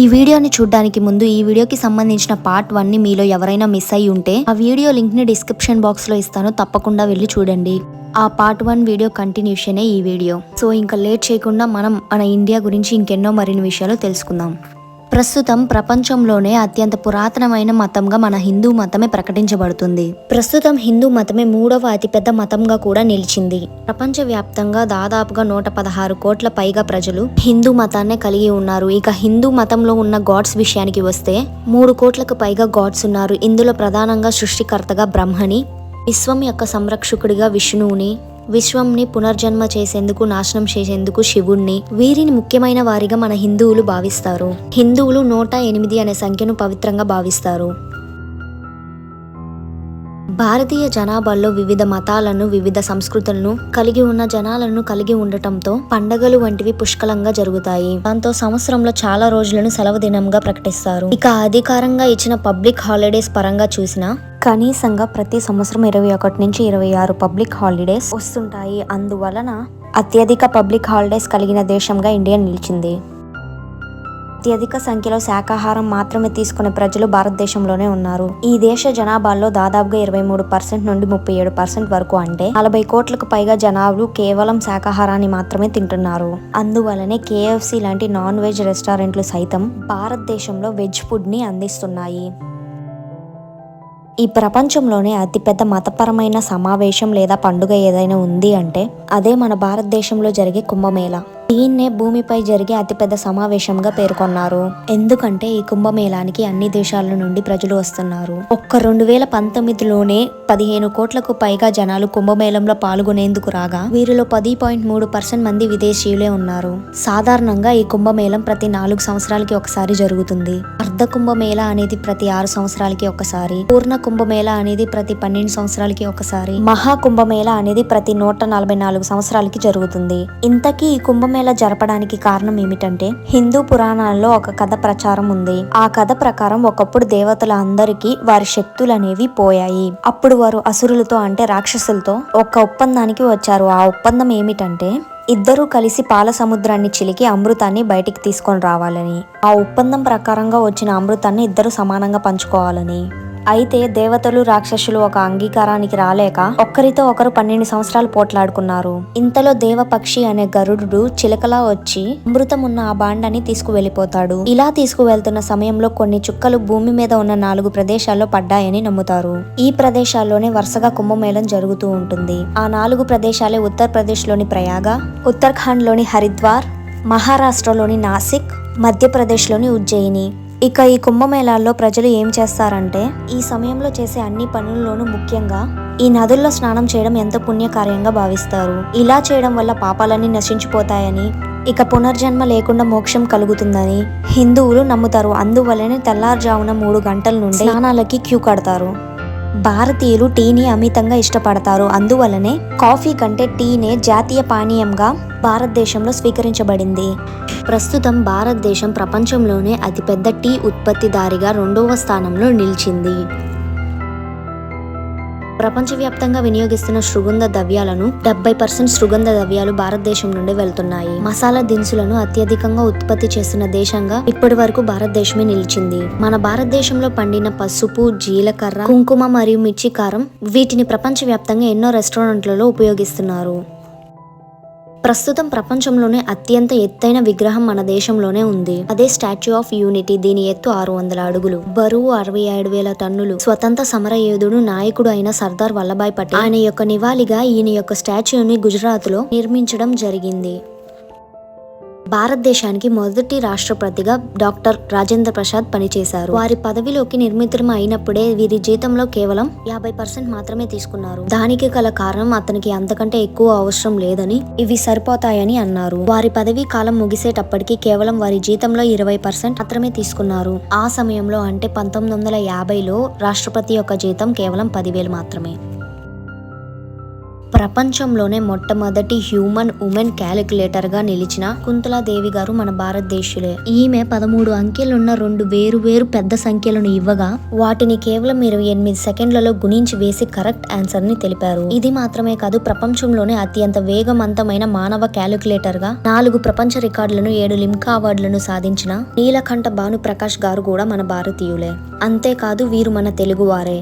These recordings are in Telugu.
ఈ వీడియోని చూడడానికి ముందు ఈ వీడియోకి సంబంధించిన పార్ట్ 1ని మీలో ఎవరైనా మిస్ అయ్యి ఉంటే ఆ వీడియో లింక్ ని డిస్క్రిప్షన్ బాక్స్ లో ఇస్తాను, తప్పకుండా వెళ్ళి చూడండి. ఆ పార్ట్ 1 వీడియో కంటిన్యూషనే ఈ వీడియో. సో ఇంకా లేట్ చేయకుండా మనం మన ఇండియా గురించి ఇంకెన్నో మరిన్ని విషయాలు తెలుసుకుందాం. ప్రస్తుతం ప్రపంచంలోనే అత్యంత పురాతనమైన మతంగా మన హిందూ మతమే ప్రకటించబడుతుంది. ప్రస్తుతం హిందూ మతమే 3వ అతిపెద్ద మతంగా కూడా నిలిచింది. ప్రపంచవ్యాప్తంగా దాదాపుగా 116 కోట్ల పైగా ప్రజలు హిందూ మతాన్నే కలిగి ఉన్నారు. ఇక హిందూ మతంలో ఉన్న గాడ్స్ విషయానికి వస్తే 3 కోట్లకు పైగా గాడ్స్ ఉన్నారు. ఇందులో ప్రధానంగా సృష్టికర్తగా బ్రహ్మని, విశ్వం యొక్క సంరక్షకుడిగా విష్ణువుని, విశ్వంని పునర్జన్మ చేసేందుకు, నాశనం చేసేందుకు శివుణ్ణి, వీరిని ముఖ్యమైన వారిగా మన హిందువులు భావిస్తారు. హిందువులు 108 అనే సంఖ్యను పవిత్రంగా భావిస్తారు. భారతీయ జనాభాలో వివిధ మతాలను, వివిధ సంస్కృతులను కలిగి ఉన్న జనాలను కలిగి ఉండటంతో పండగలు వంటివి పుష్కలంగా జరుగుతాయి. దాంతో సంవత్సరంలో చాలా రోజులను సెలవు దినంగా ప్రకటిస్తారు. ఇక అధికారంగా ఇచ్చిన పబ్లిక్ హాలిడేస్ పరంగా చూసినా కనీసంగా ప్రతి సంవత్సరం 21 నుంచి 26 పబ్లిక్ హాలిడేస్ వస్తుంటాయి. అందువలన అత్యధిక పబ్లిక్ హాలిడేస్ కలిగిన దేశంగా ఇండియా నిలిచింది. అత్యధిక సంఖ్యలో శాకాహారం మాత్రమే తీసుకునే ప్రజలు భారతదేశంలోనే ఉన్నారు. ఈ దేశ జనాభాలో దాదాపుగా 23% నుండి 37% వరకు, అంటే 40 కోట్లకు పైగా జనాభాలు కేవలం శాకాహారాన్ని మాత్రమే తింటున్నారు. అందువలనే KFC లాంటి నాన్ వెజ్ రెస్టారెంట్లు సైతం భారతదేశంలో వెజ్ ఫుడ్ ని అందిస్తున్నాయి. ఈ ప్రపంచంలోనే అతిపెద్ద మతపరమైన సమావేశం లేదా పండుగ ఏదైనా ఉంది అంటే అదే మన భారతదేశంలో జరిగే కుంభమేళా. దీన్నే భూమిపై జరిగే అతిపెద్ద సమావేశంగా పేర్కొన్నారు. ఎందుకంటే ఈ కుంభమేళానికి అన్ని దేశాల నుండి ప్రజలు వస్తున్నారు. ఒక్క 2019లోనే 15 కోట్లకు పైగా జనాలు కుంభమేళంలో పాల్గొనేందుకు రాగా వీరిలో 10.3% మంది విదేశీయులే ఉన్నారు. సాధారణంగా ఈ కుంభమేళం ప్రతి 4 సంవత్సరాలకి ఒకసారి జరుగుతుంది. అర్ధ కుంభమేళా అనేది ప్రతి 6 సంవత్సరాలకి ఒకసారి, పూర్ణ కుంభమేళా అనేది ప్రతి 12 సంవత్సరాలకి ఒకసారి, మహా కుంభమేళా అనేది ప్రతి 144 సంవత్సరాలకి జరుగుతుంది. ఇంతకీ ఈ కుంభమేళా జరపడానికి కారణం ఏమిటంటే హిందూ పురాణాల్లో ఒక కథ ప్రచారం ఉంది. ఆ కథ ప్రకారం ఒకప్పుడు దేవతల అందరికీ వారి శక్తులు అనేవి పోయాయి. అప్పుడు వారు అసురులతో, అంటే రాక్షసులతో ఒక ఒప్పందానికి వచ్చారు. ఆ ఒప్పందం ఏమిటంటే ఇద్దరూ కలిసి పాల సముద్రాన్ని చిలికి అమృతాన్ని బయటికి తీసుకొని రావాలని. ఆ ఒప్పందం ప్రకారంగా వచ్చిన అమృతాన్ని ఇద్దరు సమానంగా పంచుకోవాలని. అయితే దేవతలు, రాక్షసులు ఒక అంగీకారానికి రాలేక ఒక్కరితో ఒకరు 12 సంవత్సరాలు పోట్లాడుకున్నారు. ఇంతలో దేవపక్షి అనే గరుడు చిలకలా వచ్చి అమృతం ఉన్న ఆ బాండాన్ని తీసుకువెళ్లిపోతాడు. ఇలా తీసుకువెళ్తున్న సమయంలో కొన్ని చుక్కలు భూమి మీద ఉన్న 4 ప్రదేశాల్లో పడ్డాయని నమ్ముతారు. ఈ ప్రదేశాల్లోనే వరుసగా కుంభమేళం జరుగుతూ ఉంటుంది. ఆ 4 ప్రదేశాలే ఉత్తరప్రదేశ్ లోని ప్రయాగ, ఉత్తరాఖండ్ లోని హరిద్వార్, మహారాష్ట్రలోని నాసిక్, మధ్యప్రదేశ్ లోని ఉజ్జయిని. ఇక ఈ కుంభమేళాల్లో ప్రజలు ఏం చేస్తారంటే ఈ సమయంలో చేసే అన్ని పనుల్లోనూ ముఖ్యంగా ఈ నదుల్లో స్నానం చేయడం ఎంతో పుణ్యకార్యంగా భావిస్తారు. ఇలా చేయడం వల్ల పాపాలన్నీ నశించిపోతాయని, ఇక పునర్జన్మ లేకుండా మోక్షం కలుగుతుందని హిందువులు నమ్ముతారు. అందువల్లనే తెల్లారుజామున 3 గంటల నుండి స్నానాలకి క్యూ కడతారు. భారతీయులు టీని అమితంగా ఇష్టపడతారు. అందువల్లనే కాఫీ కంటే టీనే జాతీయ పానీయంగా భారతదేశంలో స్వీకరించబడింది. ప్రస్తుతం భారతదేశం ప్రపంచంలోనే అతిపెద్ద టీ ఉత్పత్తిదారిగా 2వ స్థానంలో నిలిచింది. ప్రపంచవ్యాప్తంగా వినియోగిస్తున్న సుగంధ ద్రవ్యాలను 70% సుగంధ ద్రవ్యాలు భారతదేశం నుండి వెళ్తున్నాయి. మసాలా దినుసులను అత్యధికంగా ఉత్పత్తి చేస్తున్న దేశంగా ఇప్పటి వరకు భారతదేశమే నిలిచింది. మన భారతదేశంలో పండిన పసుపు, జీలకర్ర, కుంకుమ మరియు మిర్చి కారం, వీటిని ప్రపంచవ్యాప్తంగా ఎన్నో రెస్టారెంట్లలో ఉపయోగిస్తున్నారు. ప్రస్తుతం ప్రపంచంలోనే అత్యంత ఎత్తైన విగ్రహం మన దేశంలోనే ఉంది. అదే స్టాచ్యూ ఆఫ్ యూనిటీ. దీని ఎత్తు 600 అడుగులు, బరువు 67,000 టన్నులు. స్వతంత్ర సమర యోధుడు, నాయకుడు అయిన సర్దార్ వల్లభాయ్ పటేల్ ఆయన యొక్క నివాళిగా ఈయన యొక్క స్టాచ్యూని గుజరాత్ లో నిర్మించడం జరిగింది. భారతదేశానికి మొదటి రాష్ట్రపతిగా డాక్టర్ రాజేంద్ర ప్రసాద్ పనిచేశారు. వారి పదవిలోకి నిర్మితం అయినప్పుడే వీరి జీతంలో కేవలం 50% మాత్రమే తీసుకున్నారు. దానికి గల కారణం అతనికి అంతకంటే ఎక్కువ అవసరం లేదని, ఇవి సరిపోతాయని అన్నారు. వారి పదవీ కాలం ముగిసేటప్పటికి కేవలం వారి జీతంలో 20% మాత్రమే తీసుకున్నారు. ఆ సమయంలో అంటే 1950లో రాష్ట్రపతి యొక్క జీతం కేవలం 10,000 మాత్రమే. ప్రపంచంలోనే మొట్టమొదటి హ్యూమన్ ఉమెన్ క్యాలిక్యులేటర్ గా నిలిచిన కుంతలాదేవి గారు మన భారతదేశులే. ఈమె 13 అంకెలున్న 2 వేరు పెద్ద సంఖ్యలను ఇవ్వగా వాటిని కేవలం 28 సెకండ్లలో గుణించి వేసి కరెక్ట్ ఆన్సర్ ని తెలిపారు. ఇది మాత్రమే కాదు, ప్రపంచంలోనే అత్యంత వేగవంతమైన మానవ క్యాలిక్యులేటర్ గా 4 ప్రపంచ రికార్డులను 7 లిమ్కా అవార్డులను సాధించిన నీలకంఠ భానుప్రకాష్ గారు కూడా మన భారతీయులే. అంతేకాదు వీరు మన తెలుగువారే.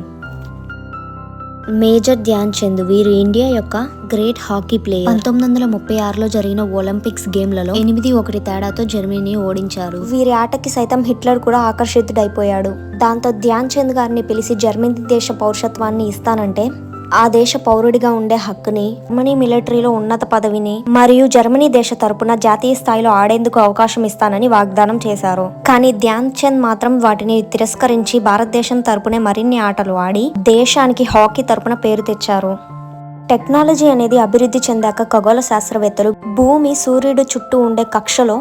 మేజర్ ధ్యాన్ చంద్ వీరు ఇండియా యొక్క గ్రేట్ హాకీ ప్లేయర్. 1936లో జరిగిన ఒలింపిక్స్ గేమ్లలో 8-1 తేడాతో జర్మనీని ఓడించారు. వీరి ఆటకి సైతం హిట్లర్ కూడా ఆకర్షితుడైపోయాడు. దాంతో ధ్యాన్ చంద్ గారిని పిలిచి జర్మనీ దేశ పౌరసత్వాన్ని ఇస్తానంటే ఆ దేశ పౌరుడిగా ఉండే హక్కుని, జర్మనీ మిలిటరీలో ఉన్నత పదవిని మరియు జర్మనీ దేశ తరపున జాతీయ స్థాయిలో ఆడేందుకు అవకాశం ఇస్తానని వాగ్దానం చేశారు. కానీ ధ్యాన్ చంద్ మాత్రం వాటిని తిరస్కరించి భారతదేశం తరపునే మరిన్ని ఆటలు ఆడి దేశానికి హాకీ తరపున పేరు తెచ్చారు. టెక్నాలజీ అనేది అభివృద్ధి చెందాక ఖగోళ శాస్త్రవేత్తలు భూమి సూర్యుడు చుట్టూ ఉండే కక్షలో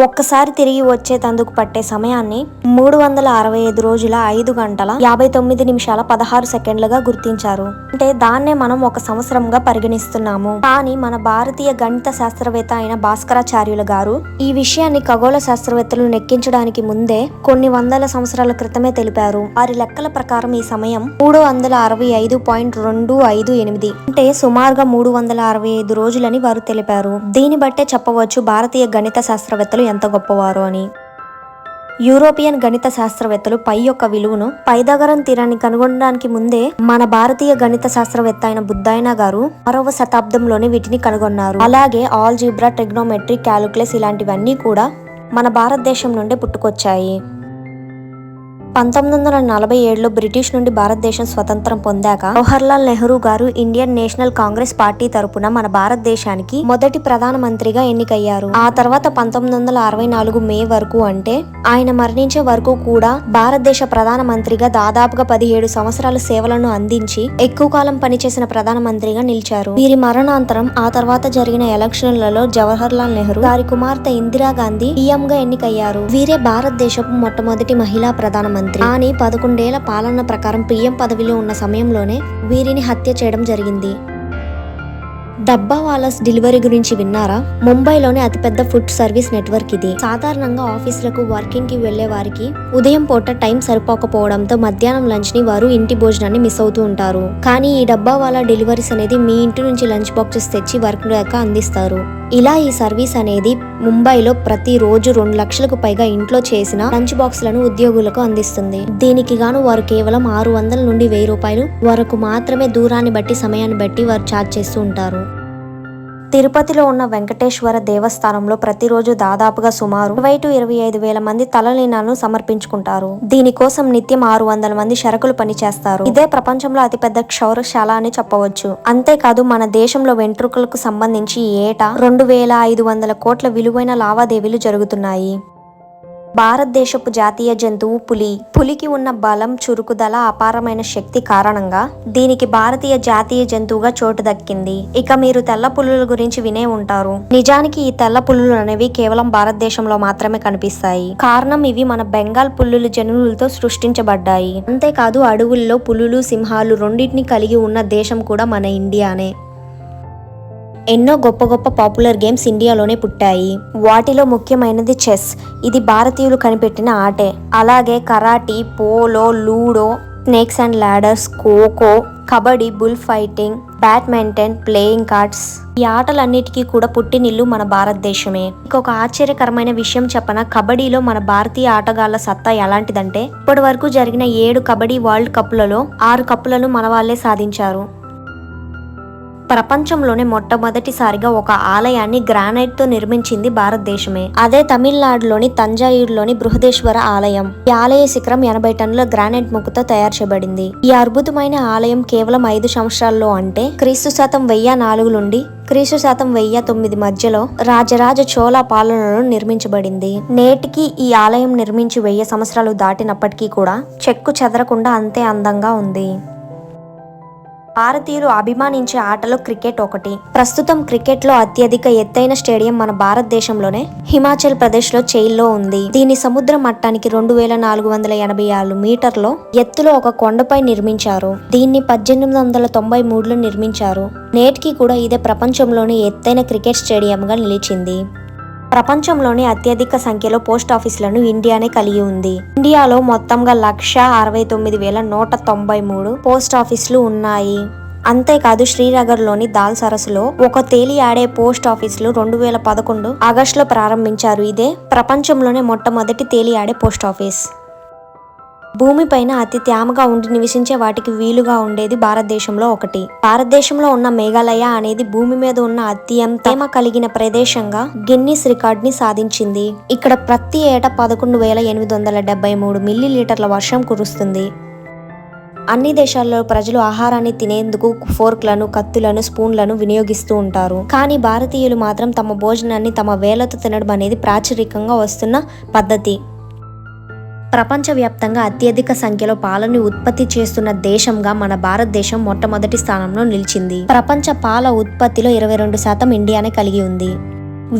ఒక్కసారి తిరిగి వచ్చేటందుకు పట్టే సమయాన్ని 365 రోజుల 5 గంటల 59 నిమిషాల 16 సెకండ్లుగా గుర్తించారు. అంటే దాన్నే మనం 1 సంవత్సరంగా పరిగణిస్తున్నాము. కానీ మన భారతీయ గణిత శాస్త్రవేత్త అయిన భాస్కరాచార్యులు గారు ఈ విషయాన్ని ఖగోళ శాస్త్రవేత్తలు నెక్కించడానికి ముందే కొన్ని వందల సంవత్సరాల క్రితమే తెలిపారు. వారి లెక్కల ప్రకారం ఈ సమయం 365.258 అంటే సుమారుగా 365 రోజులని వారు తెలిపారు. దీన్ని బట్టే చెప్పవచ్చు భారతీయ గణిత శాస్త్రవేత్తలు ఎంత గొప్పవారో అని. యూరోపియన్ గణిత శాస్త్రవేత్తలు పై యొక్క విలువను పైథాగరన్ తీరాన్ని కనుగొనడానికి ముందే మన భారతీయ గణిత శాస్త్రవేత్త అయిన బుద్ధాయన గారు 6వ శతాబ్దంలోనే వీటిని కనుగొన్నారు. అలాగే ఆల్జీబ్రా, ట్రిగ్నోమెట్రీ, క్యాలిక్యులస్ ఇలాంటివన్నీ కూడా మన భారతదేశం నుండే పుట్టుకొచ్చాయి. 1947లో బ్రిటిష్ నుండి భారతదేశం స్వతంత్రం పొందాక జవహర్లాల్ నెహ్రూ గారు ఇండియన్ నేషనల్ కాంగ్రెస్ పార్టీ తరపున మన భారతదేశానికి మొదటి ప్రధానమంత్రిగా ఎన్నికయ్యారు. ఆ తర్వాత 1964 మే వరకు, అంటే ఆయన మరణించే వరకు కూడా భారతదేశ ప్రధానమంత్రిగా దాదాపుగా 17 సంవత్సరాల సేవలను అందించి ఎక్కువ కాలం పనిచేసిన ప్రధానమంత్రిగా నిలిచారు. వీరి మరణాంతరం ఆ తర్వాత జరిగిన ఎలక్షన్లలో జవహర్లాల్ నెహ్రూ గారి కుమార్తె ఇందిరాగాంధీ పీఎం గా ఎన్నికయ్యారు. వీరే భారతదేశపు మొట్టమొదటి మహిళా ప్రధానమంత్రి. కానీ 11 ఏళ్ల పాలన ప్రకారం పీఎం పదవిలో ఉన్న సమయంలోనే వీరిని హత్య చేయడం జరిగింది. డబ్బావాలాస్ డెలివరీ గురించి విన్నారా? ముంబైలోని అతిపెద్ద ఫుడ్ సర్వీస్ నెట్వర్క్ ఇది. సాధారణంగా ఆఫీసులకు, వర్కింగ్ కి వెళ్లే వారికి ఉదయం పూట టైం సరిపోకపోవడంతో మధ్యాహ్నం లంచ్ ని వారు ఇంటి భోజనాన్ని మిస్ అవుతూ ఉంటారు. కానీ ఈ డబ్బావాలా డెలివరీస్ అనేది మీ ఇంటి నుంచి లంచ్ బాక్సెస్ తెచ్చి వర్క్ దాకా అందిస్తారు. ఇలా ఈ సర్వీస్ అనేది ముంబైలో ప్రతి రోజు 2 లక్షలకు పైగా ఇంట్లో చేసిన లంచ్ బాక్స్లను ఉద్యోగులకు అందిస్తుంది. దీనికి గాను వారు కేవలం 600 నుండి 1000 రూపాయలు వరకు మాత్రమే దూరాన్ని బట్టి, సమయాన్ని బట్టి వారు ఛార్జ్ చేస్తూ ఉంటారు. తిరుపతిలో ఉన్న వెంకటేశ్వర దేవస్థానంలో ప్రతిరోజు దాదాపుగా సుమారు 20-25 వేల మంది తలలీనాలను సమర్పించుకుంటారు. దీనికోసం నిత్యం 600 మంది శరకులు పనిచేస్తారు. ఇదే ప్రపంచంలో అతిపెద్ద క్షౌరశాల అని చెప్పవచ్చు. అంతేకాదు మన దేశంలో వెంట్రుకలకు సంబంధించి ఏటా 2500 కోట్ల విలువైన లావాదేవీలు జరుగుతున్నాయి. భారతదేశపు జాతీయ జంతువు పులి. పులికి ఉన్న బలం, చురుకుదల, అపారమైన శక్తి కారణంగా దీనికి భారతీయ జాతీయ జంతువుగా చోటు దక్కింది. ఇక మీరు తెల్ల పులుల గురించి వినే ఉంటారు. నిజానికి ఈ తెల్ల పులులు అనేవి కేవలం భారతదేశంలో మాత్రమే కనిపిస్తాయి. కారణం ఇవి మన బెంగాల్ పులుల జనులతో సృష్టించబడ్డాయి. అంతేకాదు అడవుల్లో పులులు, సింహాలు రెండింటిని కలిగి ఉన్న దేశం కూడా మన ఇండియానే. ఎన్నో గొప్ప పాపులర్ గేమ్స్ ఇండియాలోనే పుట్టాయి. వాటిలో ముఖ్యమైనది చెస్. ఇది భారతీయులు కనిపెట్టిన ఆటే. అలాగే karate, polo, ludo, snakes and ladders, kho kho, kabaddi, bull fighting, badminton, playing cards, ఈ ఆటలన్నిటికీ కూడా పుట్టినిల్లు మన భారతదేశమే. ఇంకొక ఆశ్చర్యకరమైన విషయం చెప్పన, కబడ్డీలో మన భారతీయ ఆటగాళ్ల సత్తా ఎలాంటిదంటే ఇప్పటి వరకు జరిగిన 7 కబడ్డీ వరల్డ్ కప్లలో 6 కప్పులను మన వాళ్లే సాధించారు. ప్రపంచంలోనే మొట్టమొదటిసారిగా ఒక ఆలయాన్ని గ్రానైట్ తో నిర్మించింది భారతదేశమే. అదే తమిళనాడులోని తంజావూరులోని బృహదేశ్వర ఆలయం. ఈ ఆలయ శిఖరం 80 టన్నుల గ్రానైట్ ముక్కతో తయారు చేయబడింది. ఈ అద్భుతమైన ఆలయం కేవలం 5 సంవత్సరాల్లో, అంటే క్రీస్తు శకం 1004 నుండి క్రీస్తు శకం 1009 మధ్యలో రాజరాజ చోళ పాలనలో నిర్మించబడింది. నేటికి ఈ ఆలయం నిర్మించి 1000 సంవత్సరాలు దాటినప్పటికీ కూడా చెక్కు చెదరకుండా అంతే అందంగా ఉంది. భారతీయులు అభిమానించే ఆటలో క్రికెట్ ఒకటి. ప్రస్తుతం క్రికెట్ లో అత్యధిక ఎత్తైన స్టేడియం మన భారతదేశంలోనే హిమాచల్ ప్రదేశ్ లో చెయిల్లో ఉంది. దీని సముద్ర మట్టానికి 2486 మీటర్ల ఎత్తులో ఒక కొండపై నిర్మించారు. దీన్ని 1893లో నిర్మించారు. నేటికి కూడా ఇదే ప్రపంచంలోని ఎత్తైన క్రికెట్ స్టేడియం గా నిలిచింది. ప్రపంచంలోని అత్యధిక సంఖ్యలో పోస్ట్ ఆఫీసులను ఇండియానే కలిగి ఉంది. ఇండియాలో మొత్తంగా 169,193 పోస్ట్ ఆఫీసులు ఉన్నాయి. అంతేకాదు శ్రీనగర్లోని దాల్ సరస్సులో ఒక తేలి ఆడే పోస్ట్ ఆఫీసులు 2011 ఆగస్టులో ప్రారంభించారు. ఇదే ప్రపంచంలోనే మొట్టమొదటి తేలి ఆడే పోస్ట్ ఆఫీస్. భూమిపైన అతి తేమగా ఉండి నివసించే వాటికి వీలుగా ఉండేది భారతదేశంలో ఒకటి. భారతదేశంలో ఉన్న మేఘాలయ అనేది భూమి మీద ఉన్న అత్యంత తేమ కలిగిన ప్రదేశంగా గిన్నిస్ రికార్డ్ ని సాధించింది. ఇక్కడ ప్రతి ఏటా 11,873 మిల్లీలీటర్ల వర్షం కురుస్తుంది. అన్ని దేశాల్లో ప్రజలు ఆహారాన్ని తినేందుకు ఫోర్క్లను, కత్తులను, స్పూన్లను వినియోగిస్తూ ఉంటారు. కానీ భారతీయులు మాత్రం తమ భోజనాన్ని తమ వేళ్లతో తినడం అనేది ప్రాచుర్యంగా వస్తున్న పద్ధతి. ప్రపంచవ్యాప్తంగా అత్యధిక సంఖ్యలో పాలను ఉత్పత్తి చేస్తున్న దేశంగా మన భారతదేశం మొట్టమొదటి స్థానంలో నిలిచింది. ప్రపంచ పాల ఉత్పత్తిలో 22% ఇండియానే కలిగి ఉంది.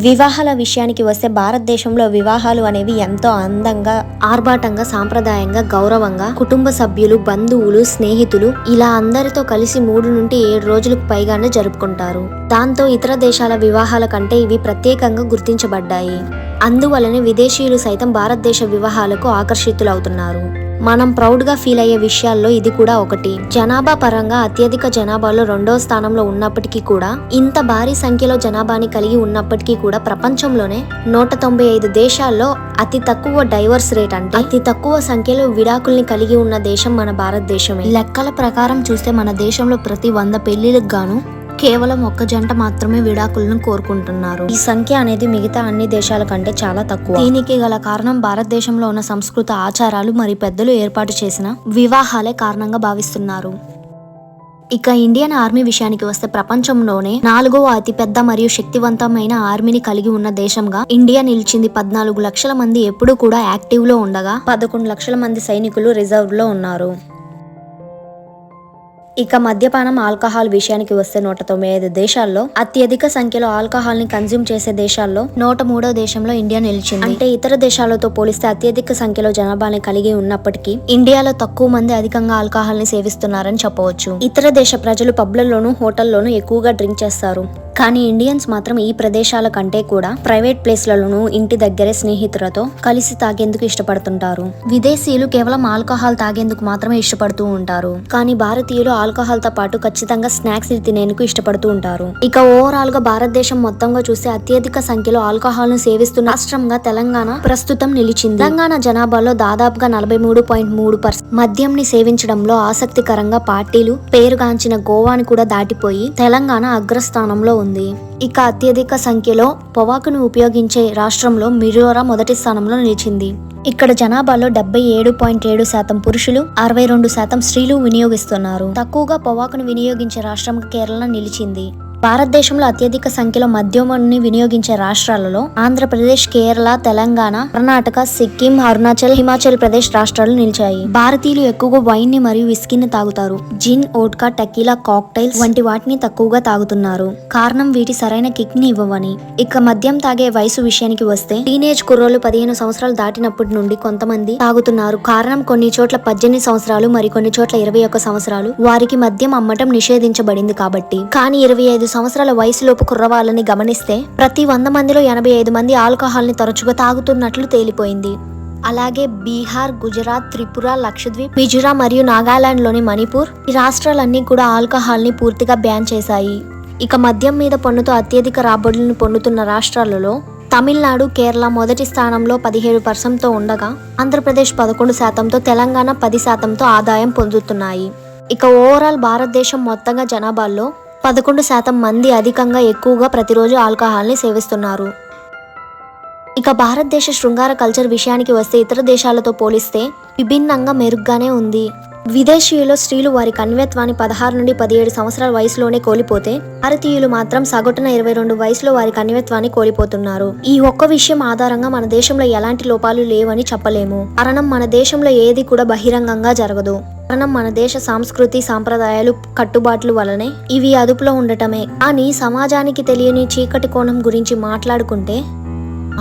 వివాహాల విషయానికి వస్తే భారతదేశంలో వివాహాలు అనేవి ఎంతో అందంగా, ఆర్భాటంగా, సాంప్రదాయంగా, గౌరవంగా కుటుంబ సభ్యులు, బంధువులు, స్నేహితులు ఇలా అందరితో కలిసి 3 నుండి 7 రోజులకు పైగానే జరుపుకుంటారు. దాంతో ఇతర దేశాల వివాహాల కంటే ఇవి ప్రత్యేకంగా గుర్తించబడ్డాయి. అందువలనే విదేశీయులు సైతం భారతదేశ వివాహాలకు ఆకర్షితులవుతున్నారు. మనం ప్రౌడ్ గా ఫీల్ అయ్యే విషయాల్లో ఇది కూడా ఒకటి. జనాభా పరంగా అత్యధిక జనాభాలో 2వ స్థానంలో ఉన్నప్పటికీ కూడా, ఇంత భారీ సంఖ్యలో జనాభాని కలిగి ఉన్నప్పటికీ కూడా ప్రపంచంలోనే 195 దేశాల్లో అతి తక్కువ డైవర్స్ రేట్ అంటే అతి తక్కువ సంఖ్యలో విడాకుల్ని కలిగి ఉన్న దేశం మన భారతదేశమే. లెక్కల ప్రకారం చూస్తే మన దేశంలో ప్రతి 100 పెళ్లిలకు గాను కేవలం 1 జంట మాత్రమే విడాకులను కోరుకుంటున్నారు. ఈ సంఖ్య అనేది మిగతా అన్ని దేశాల కంటే చాలా తక్కువ. దీనికి గల కారణం భారతదేశంలో ఉన్న సంస్కృత ఆచారాలు మరియు పెద్దలు ఏర్పాటు చేసిన వివాహాలే కారణంగా భావిస్తున్నారు. ఇక ఇండియన్ ఆర్మీ విషయానికి వస్తే ప్రపంచంలోనే 4వ అతిపెద్ద మరియు శక్తివంతమైన ఆర్మీని కలిగి ఉన్న దేశంగా ఇండియా నిలిచింది. 14 లక్షల మంది ఎప్పుడూ కూడా యాక్టివ్ లో ఉండగా 11 లక్షల మంది సైనికులు రిజర్వ్ లో ఉన్నారు. ఇక మద్యపానం, ఆల్కహాల్ విషయానికి వస్తే 195 దేశాల్లో అత్యధిక సంఖ్యలో ఆల్కహాల్ ని కన్జ్యూమ్ చేసే దేశాల్లో 103వ దేశంలో ఇండియా నిలిచింది. అంటే ఇతర దేశాలతో పోలిస్తే అత్యధిక సంఖ్యలో జనాభాని కలిగి ఉన్నప్పటికీ ఇండియాలో తక్కువ మంది అధికంగా ఆల్కహాల్ ని సేవిస్తున్నారని చెప్పవచ్చు. ఇతర దేశ ప్రజలు పబ్లలోను, హోటల్లోనూ ఎక్కువగా డ్రింక్ చేస్తారు. కానీ ఇండియన్స్ మాత్రం ఈ ప్రదేశాల కంటే కూడా ప్రైవేట్ ప్లేస్లలోనూ, ఇంటి దగ్గరే స్నేహితులతో కలిసి తాగేందుకు ఇష్టపడుతుంటారు. విదేశీయులు కేవలం ఆల్కహాల్ తాగేందుకు మాత్రమే ఇష్టపడుతూ ఉంటారు. కానీ భారతీయులు ఆల్కహాల్ తో పాటు ఖచ్చితంగా స్నాక్స్ తినేందుకు ఇష్టపడుతూ ఉంటారు. ఇక ఓవరాల్ గా భారతదేశం మొత్తంగా చూస్తే అత్యధిక సంఖ్యలో ఆల్కహాల్ ను సేవిస్తున్న రాష్ట్రంగా తెలంగాణ ప్రస్తుతం నిలిచింది. తెలంగాణ జనాభాలో దాదాపుగా 43.3% మద్యం ని సేవించడంలో ఆసక్తికరంగా పార్టీలు పేరుగాంచిన గోవాని కూడా దాటిపోయి తెలంగాణ అగ్రస్థానంలో ఉంది. ఇక అత్యధిక సంఖ్యలో పొగాకును ఉపయోగించే రాష్ట్రంలో మిజోరాం మొదటి స్థానంలో నిలిచింది. ఇక్కడ జనాభాలో 77.7% పురుషులు, 62% స్త్రీలు వినియోగిస్తున్నారు. తక్కువగా పొగాకును వినియోగించే రాష్ట్రంగా కేరళ నిలిచింది. భారతదేశంలో అత్యధిక సంఖ్యలో మద్యముని వినియోగించే రాష్ట్రాలలో ఆంధ్రప్రదేశ్, కేరళ, తెలంగాణ, కర్ణాటక, సిక్కిం, అరుణాచల్, హిమాచల్ ప్రదేశ్ రాష్ట్రాలు నిలిచాయి. భారతీయులు ఎక్కువగా వైన్ ని మరియు విస్కీని తాగుతారు. జిన్, వోడ్కా, టెకీలా, కాక్టైల్స్ వంటి వాటిని తక్కువగా తాగుతున్నారు. కారణం వీటి సరైన కిక్ ని ఇవ్వవని. ఇక మద్యం తాగే వయసు విషయానికి వస్తే టీనేజ్ కుర్రోళ్లు 15 సంవత్సరాలు దాటినప్పటి నుండి కొంతమంది తాగుతున్నారు. కారణం కొన్ని చోట్ల 18 సంవత్సరాలు, మరి కొన్ని చోట్ల 21 సంవత్సరాలు వారికి మద్యం అమ్మటం నిషేధించబడింది కాబట్టి. కానీ 25 సంవత్సరాల వయసులోపు కుర్రవాళ్ళని గమనిస్తే ప్రతి 100 మందిలో 85 మంది ఆల్కహాల్ ని తరచుగా తాగుతున్నట్లు తేలిపోయింది. అలాగే బీహార్, గుజరాత్, త్రిపుర, లక్షద్వీప్, మిజోరాం మరియు నాగాలాండ్ లోని మణిపూర్ ఈ రాష్ట్రాలన్నీ కూడా ఆల్కహాల్ ని పూర్తిగా బ్యాన్ చేశాయి. ఇక మద్యం మీద పన్నుతో అత్యధిక రాబడులను పొందుతున్న రాష్ట్రాలలో తమిళనాడు, కేరళ మొదటి స్థానంలో 17%తో ఉండగా ఆంధ్రప్రదేశ్ 11%తో, తెలంగాణ 10%తో ఆదాయం పొందుతున్నాయి. ఇక ఓవరాల్ భారతదేశం మొత్తంగా జనాభాలో 11% మంది అధికంగా ఎక్కువగా ప్రతిరోజు ఆల్కహాల్ ని సేవిస్తున్నారు. ఇక భారతదేశ శృంగార కల్చర్ విషయానికి వస్తే ఇతర దేశాలతో పోలిస్తే విభిన్నంగా మెరుగ్గానే ఉంది. విదేశీయులు స్త్రీలు వారి కన్యత్వాన్ని 16 నుండి 17 సంవత్సరాల వయసులోనే కోల్పోతే భారతీయులు మాత్రం సగటున 22 వయసులో వారి కన్యత్వాన్ని కోల్పోతున్నారు. ఈ ఒక్క విషయం ఆధారంగా మన దేశంలో ఎలాంటి లోపాలు లేవని చెప్పలేము. కారణం మన దేశంలో ఏది కూడా బహిరంగంగా జరగదు. కారణం మన దేశ సంస్కృతి సాంప్రదాయాలు కట్టుబాట్లు వలనే ఇవి అదుపులో ఉండటమే. కానీ సమాజానికి తెలియని చీకటి కోణం గురించి మాట్లాడుకుంటే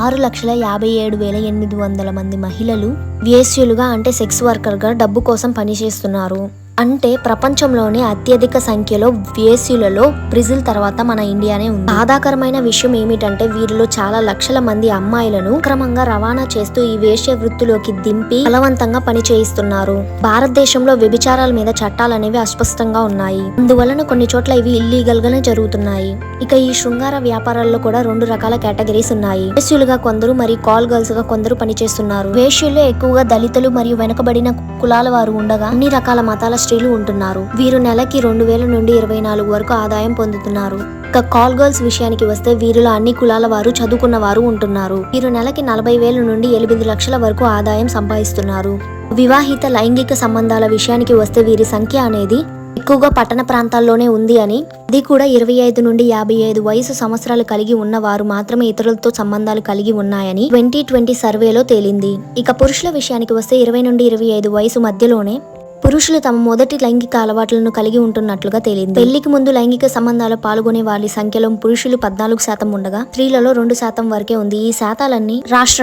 6,57,800 మంది మహిళలు వేశ్యలుగా అంటే సెక్స్ వర్కర్గా డబ్బు కోసం పనిచేస్తున్నారు. అంటే ప్రపంచంలోనే అత్యధిక సంఖ్యలో వేశ్యులలో బ్రెజిల్ తర్వాత మన ఇండియానే ఉంది. బాధాకరమైన విషయం ఏమిటంటే వీరిలో చాలా లక్షల మంది అమ్మాయిలను క్రమంగా రవాణా చేస్తూ ఈ వేశ్య వృత్తిలోకి దింపి బలవంతంగా పని చేయిస్తున్నారు. భారతదేశంలో వ్యభిచారాల మీద చట్టాలనేవి అస్పష్టంగా ఉన్నాయి. అందువలన కొన్ని చోట్ల ఇవి ఇల్లీగల్ గానే జరుగుతున్నాయి. ఇక ఈ శృంగార వ్యాపారాల్లో కూడా 2 రకాల కేటగిరీస్ ఉన్నాయి. వేశ్యులుగా కొందరు మరియు కాల్ గర్ల్స్ గా కొందరు పనిచేస్తున్నారు. వేశ్యుల్లో ఎక్కువగా దళితులు మరియు వెనుకబడిన కులాల వారు ఉండగా అన్ని రకాల మతాల స్త్రీలు ఉంటున్నారు. వీరు నెలకి 2,000 నుండి 24 వరకు ఆదాయం పొందుతున్నారు. ఇక కాల్ గర్ల్స్ విషయానికి వస్తే వీరిలో అన్ని కులాల వారు చదువుకున్న వారు ఉంటున్నారు. వీరు నెలకి 40,000 నుండి 8 లక్షల వరకు ఆదాయం సంపాదిస్తున్నారు. వివాహిత లైంగిక సంబంధాల విషయానికి వస్తే వీరి సంఖ్య అనేది ఎక్కువగా పట్టణ ప్రాంతాల్లోనే ఉంది అని, అది కూడా 25 నుండి 55 వయసు సంవత్సరాలు కలిగి ఉన్న వారు మాత్రమే ఇతరులతో సంబంధాలు కలిగి ఉన్నాయని 2020 సర్వేలో తేలింది. ఇక పురుషుల విషయానికి వస్తే 20 నుండి 25 వయసు మధ్యలోనే పురుషులు తమ మొదటి లైంగిక అలవాట్లను కలిగి ఉంటున్నట్లుగా తేలింది. పెళ్లికి ముందు లైంగిక సంబంధాలు పాల్గొనే వారి సంఖ్యలో పురుషులు 14% ఉండగా స్త్రీలలో 2% వరకే ఉంది. ఈ శాతాలన్నీ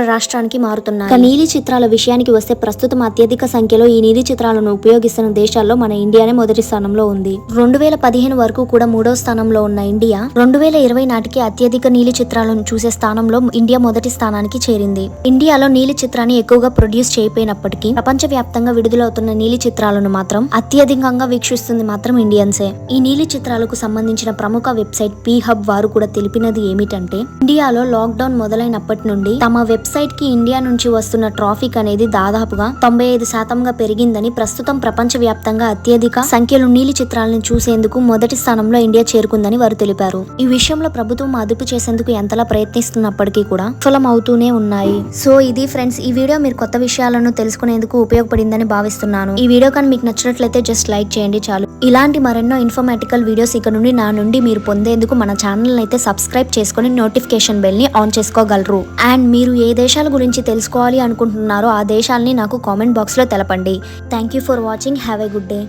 రాష్ట్రానికి మారుతున్నాయి. నీలి చిత్రాల విషయానికి వస్తే ప్రస్తుతం అత్యధిక సంఖ్యలో ఈ నీలి చిత్రాలను ఉపయోగిస్తున్న దేశాల్లో మన ఇండియానే మొదటి స్థానంలో ఉంది. 2015 వరకు కూడా 3వ స్థానంలో ఉన్న ఇండియా 2020 నాటికి అత్యధిక నీలి చిత్రాలను చూసే స్థానంలో ఇండియా మొదటి స్థానానికి చేరింది. ఇండియాలో నీలి చిత్రాన్ని ఎక్కువగా ప్రొడ్యూస్ చేయకపోయినప్పటికీ ప్రపంచవ్యాప్తంగా విడుదలవుతున్న నీలి చిత్రాలను మాత్రం అత్యధికంగా వీక్షిస్తుంది మాత్రం ఇండియన్సే. ఈ నీలి చిత్రాలకు సంబంధించిన ప్రముఖ వెబ్సైట్ పీ-హబ్ వారు కూడా తెలిపినది ఏమిటంటే ఇండియాలో లాక్డౌన్ మొదలైనప్పటి నుండి తమ వెబ్సైట్ కి ఇండియా నుంచి వస్తున్న ట్రాఫిక్ అనేది దాదాపుగా 95% పెరిగిందని, ప్రస్తుతం ప్రపంచవ్యాప్తంగా అత్యధిక సంఖ్యలో నీలి చిత్రాలను చూసేందుకు మొదటి స్థానంలో ఇండియా చేరుకుందని వారు తెలిపారు. ఈ విషయంలో ప్రభుత్వం అదుపు చేసేందుకు ఎంతలా ప్రయత్నిస్తున్నప్పటికీ కూడా విఫలం అవుతూనే ఉన్నాయి. సో ఇది ఫ్రెండ్స్, ఈ వీడియో మీరు కొత్త విషయాలను తెలుసుకునేందుకు ఉపయోగపడిందని భావిస్తున్నాను. ఈ వీడియో కానీ మీకు నచ్చినట్లయితే జస్ట్ లైక్ చేయండి చాలు. ఇలాంటి మరెన్నో ఇన్ఫర్మేటికల్ వీడియోస్ ఇక నుండి నా నుండి మీరు పొందేందుకు మన ఛానల్ అయితే సబ్స్క్రైబ్ చేసుకుని నోటిఫికేషన్ బెల్ ని ఆన్ చేసుకోగలరు. అండ్ మీరు ఏ దేశాల గురించి తెలుసుకోవాలి అనుకుంటున్నారో ఆ దేశాలని నాకు కామెంట్ బాక్స్ లో తెలపండి. Thank you for watching. Have a good day.